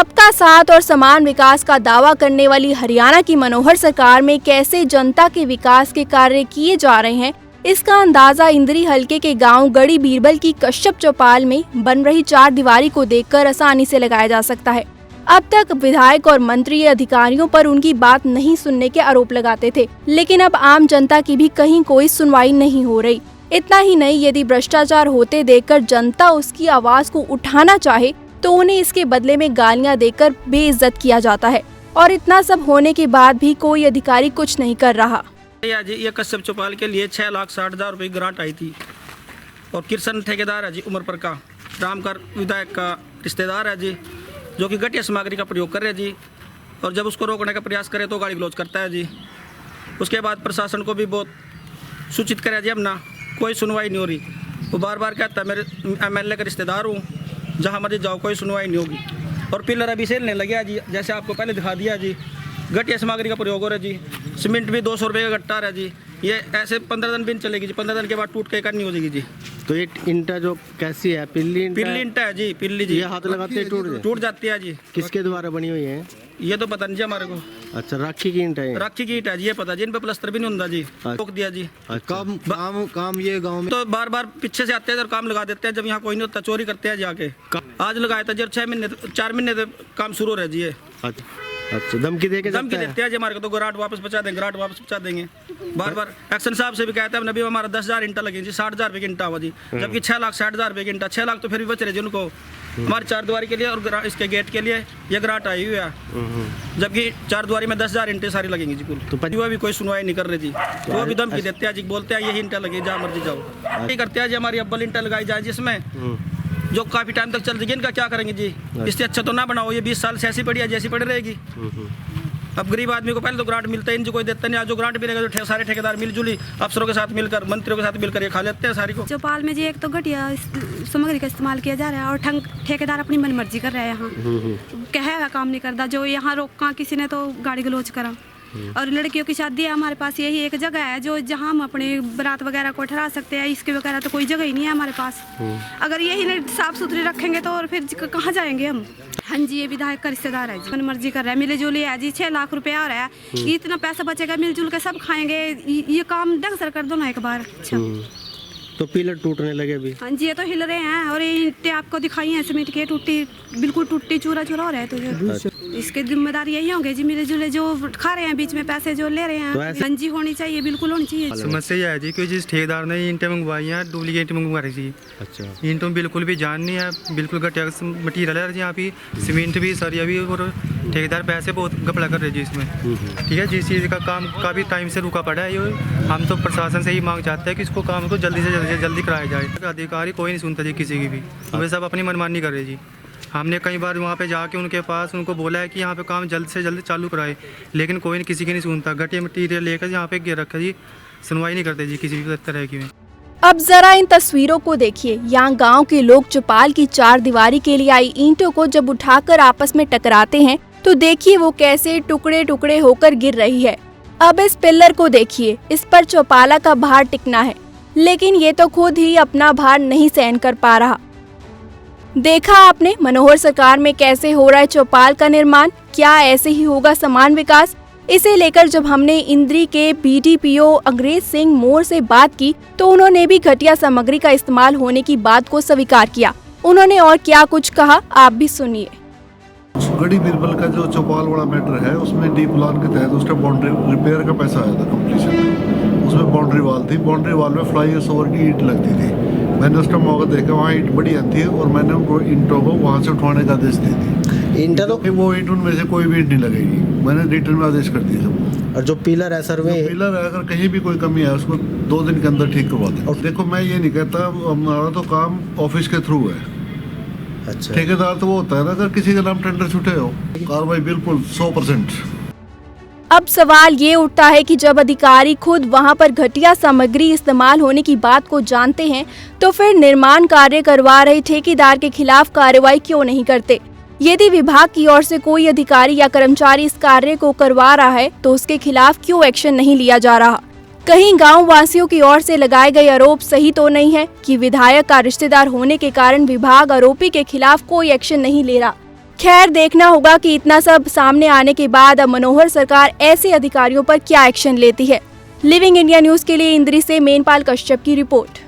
सबका साथ और समान विकास का दावा करने वाली हरियाणा की मनोहर सरकार में कैसे जनता के विकास के कार्य किए जा रहे हैं, इसका अंदाजा इंद्री हलके के गांव गड़ी बीरबल की कश्यप चौपाल में बन रही 4 दीवारी को देखकर आसानी से लगाया जा सकता है। अब तक विधायक और मंत्री अधिकारियों पर उनकी बात नहीं सुनने के आरोप लगाते थे, लेकिन अब आम जनता की भी कहीं कोई सुनवाई नहीं हो रही। इतना ही नहीं, यदि भ्रष्टाचार होते देखकर जनता उसकी आवाज को उठाना चाहे तो उन्हें इसके बदले में गालियां देकर बेइज्जत किया जाता है। और इतना सब होने के बाद भी कोई अधिकारी कुछ नहीं कर रहा। ये कश्यप चौपाल के लिए 6,60,000 रुपये ग्रांट आई थी और किशन ठेकेदार है जी, उमरपुर का रामकर विधायक का रिश्तेदार है जी, जो कि घटिया सामग्री का प्रयोग कर रहे जी। और जब उसको रोकने का प्रयास करे तो गाली गलौज करता है जी। उसके बाद प्रशासन को भी बहुत सूचित कराया जी, अब ना कोई सुनवाई नहीं हो रही। वो बार बार कहता है मेरे MLA का रिश्तेदार हूँ, जहाँ मर्जी जाओ कोई सुनवाई नहीं होगी। और पिलर अभी सेलने लगे जी, जैसे आपको पहले दिखा दिया जी, घटिया सामग्री का प्रयोग हो रहा है जी। सीमेंट भी 200 रुपये का गट्टा है जी। ये ऐसे 15 दिन भी नहीं चलेगी जी, 15 दिन के बाद टूट के करनी हो जाएगी जी। तो ये ईंटा जो कैसी है, पिल्ली ईंटा है जी, पिल्ली जी। ये हाथ लगाते टूट जाती है जी। किसके द्वारा बनी हुई है? ये तो पता नहीं जी हमारे को। अच्छा, राखी की ईंटा है? राखी की ईंटा जी, ये पता जी। इन पे प्लास्टर भी नहीं होता जी, रोक दिया जी। काम ये गांव में तो बार बार पीछे से आते हैं और काम लगा देते हैं, जब यहाँ कोई नहीं होता चोरी करते हैं जाके। आज लगाया था जी, 4 महीने से काम शुरू हो रहा है जी। ये अच्छा, धमकी देते हैं जी हमारे को, तो ग्रांट वापस बचा देंगे, ग्रांट वापस बचा देंगे। बार बार एक्शन साहब से भी कहते हैं, अभी हमारा 10,000 ईंटा लगे जी, 60,000 रुपये की ईंटा हुआ जी, जबकि 6,60,000 रुपये की ईंटा। 6 लाख तो फिर भी बच रहे जी उनको, हमारे 4 दीवारी के लिए और इसके गेट के लिए ये ग्रांट आई हुई है। जबकि 4 दीवारी में 10,000 ईंटें सारी लगेंगी जी कुल। तो वो भी कोई सुनवाई नहीं कर रहे जी। वो भी धमकी देते हैं जी, बोलते हैं यही ईंटा लगे, जहाँ मर्जी जाओ। यही करते हैं जी, हमारी अब्बल ईंटा लगाई जाए जिसमें जो काफी टाइम तक चल जाएगी। इनका क्या करेंगे जी, इससे अच्छा तो ना बनाओ। ये 20 साल से ऐसी पड़ी है जैसी पड़ी रहेगी। अब गरीब आदमी को पहले तो ग्रांट मिलता है, इनको कोई देता नहीं। आज जो ग्रांट मिलेगा जो सारे ठेकेदार मिलजुली अफसरों के साथ मिलकर, मंत्रियों के साथ मिलकर ये खा लेते हैं सारी को। चौपाल में जी एक तो घटिया सामग्री का इस्तेमाल किया जा रहा है और ठेकेदार अपनी मनमर्जी कर रहा है। यहाँ कहा हुआ काम नहीं करता, जो यहाँ रोका किसी ने तो गाड़ी गलौज करा। और लड़कियों की शादी है, हमारे पास यही एक जगह है जो जहाँ हम अपने बारात वगैरह को ठहरा सकते हैं। इसके वगैरह तो कोई जगह ही नहीं है हमारे पास। अगर यही साफ सुथरी रखेंगे तो और फिर कहाँ जाएंगे हम। हाँ जी, ये विधायक का रिश्तेदार है जी, मन मर्जी कर रहा है, मिले जुले है जी। 6 लाख रुपया आ रहा है, इतना पैसा बचेगा, मिलजुल के सब खाएंगे। ये काम ढंग से कर दो ना एक बार। अच्छा, तो पिलर टूटने लगे अभी? हाँ जी, ये तो हिल रहे हैं और ये ईंटें आपको दिखाई हैं सीमेंट की, टूटी बिल्कुल टूटी चूरा चूरा हो रहा है। तो इसके जिम्मेदार यही होंगे जी, मिले जुले जो खा रहे हैं बीच में पैसे जो ले रहे हैं। गंजी होनी चाहिए, बिल्कुल होनी चाहिए। समस्या यह है जी कि जिस ठेकेदार ने ईंटें मंगवाई हैं, डुप्लीकेट मंगवा रही थी। अच्छा, ईंटों में बिल्कुल भी जान नहीं है, बिल्कुल घटिया मटीरियल है यहाँ पे। सीमेंट भी, सरिया भी, और ठेकेदार पैसे बहुत घपला कर रहे जी इसमें। ठीक है, जिस चीज़ का काम काफ़ी टाइम से रुका पड़ा है, ये हम तो प्रशासन से ही मांग चाहते हैं कि इसको काम को जल्दी से जल्दी कराया जाए। अधिकारी कोई नहीं सुनता जी किसी की भी, वे सब अपनी मनमानी कर रहे जी। हमने कई बार वहाँ पे जाके उनके पास उनको बोला है कि यहाँ पे काम जल्द से जल्द चालू कराए, लेकिन कोई नहीं, किसी की नहीं सुनता। घटिया मटीरियल लेकर यहाँ पे गिर रखा जी, सुनवाई नहीं करते जी किसी भी तरह की। अब जरा इन तस्वीरों को देखिए। यहाँ गांव के लोग चौपाल की 4 दीवारी के लिए आई ईंटों को जब उठाकर आपस में टकराते हैं तो देखिए वो कैसे टुकड़े टुकड़े होकर गिर रही है। अब इस पिलर को देखिए, इस पर चौपाला का भार टिकना है, लेकिन ये तो खुद ही अपना भार नहीं सहन कर पा रहा। देखा आपने मनोहर सरकार में कैसे हो रहा है चौपाल का निर्माण। क्या ऐसे ही होगा समान विकास? इसे लेकर जब हमने इंद्री के BDPO अंग्रेज सिंह मोर से बात की तो उन्होंने भी घटिया सामग्री का इस्तेमाल होने की बात को स्वीकार किया। उन्होंने और क्या कुछ कहा, आप भी सुनिए। गड़ी बीरबल का जो चौपाल वाला मैटर है, उसमें डी प्लान के तहत उसका बाउंड्री रिपेयर का पैसा आया था कंप्लीशन। उसमें बाउंड्री वाल थी, बाउंड्री वाल में फ्लाई ओवर की ईंट लगती थी। मैंने उसका मौका देखा, वहाँ ईंट बड़ी थी और मैंने उनको ईंटों को वहाँ से उठवाने का आदेश दे दी। ईंटा तो वो ईंट उनमें से कोई भी ईंट नहीं लगेगी, मैंने रिटर्न में आदेश कर दिया सबको। और जो पिलर है सर, में पिलर है, अगर कहीं भी कोई कमी है उसको 2 दिन के अंदर ठीक करवा दें। और देखो, मैं ये नहीं कहता, हमारा तो काम ऑफिस के थ्रू है। अच्छा, ठेकेदार तो वो होता है ना, अगर किसी के नाम टेंडर छूटे हो, कार्रवाई बिल्कुल 100%। अब सवाल ये उठता है कि जब अधिकारी खुद वहां पर घटिया सामग्री इस्तेमाल होने की बात को जानते हैं तो फिर निर्माण कार्य करवा रहे ठेकेदार के खिलाफ कार्रवाई क्यों नहीं करते? यदि विभाग की ओर से कोई अधिकारी या कर्मचारी इस कार्य को करवा रहा है तो उसके खिलाफ क्यों एक्शन नहीं लिया जा रहा? कहीं गांव वासियों की ओर से लगाए गए आरोप सही तो नहीं है कि विधायक का रिश्तेदार होने के कारण विभाग आरोपी के खिलाफ कोई एक्शन नहीं ले रहा? खैर देखना होगा कि इतना सब सामने आने के बाद अब मनोहर सरकार ऐसे अधिकारियों पर क्या एक्शन लेती है। लिविंग इंडिया न्यूज के लिए इंद्री से मेनपाल कश्यप की रिपोर्ट।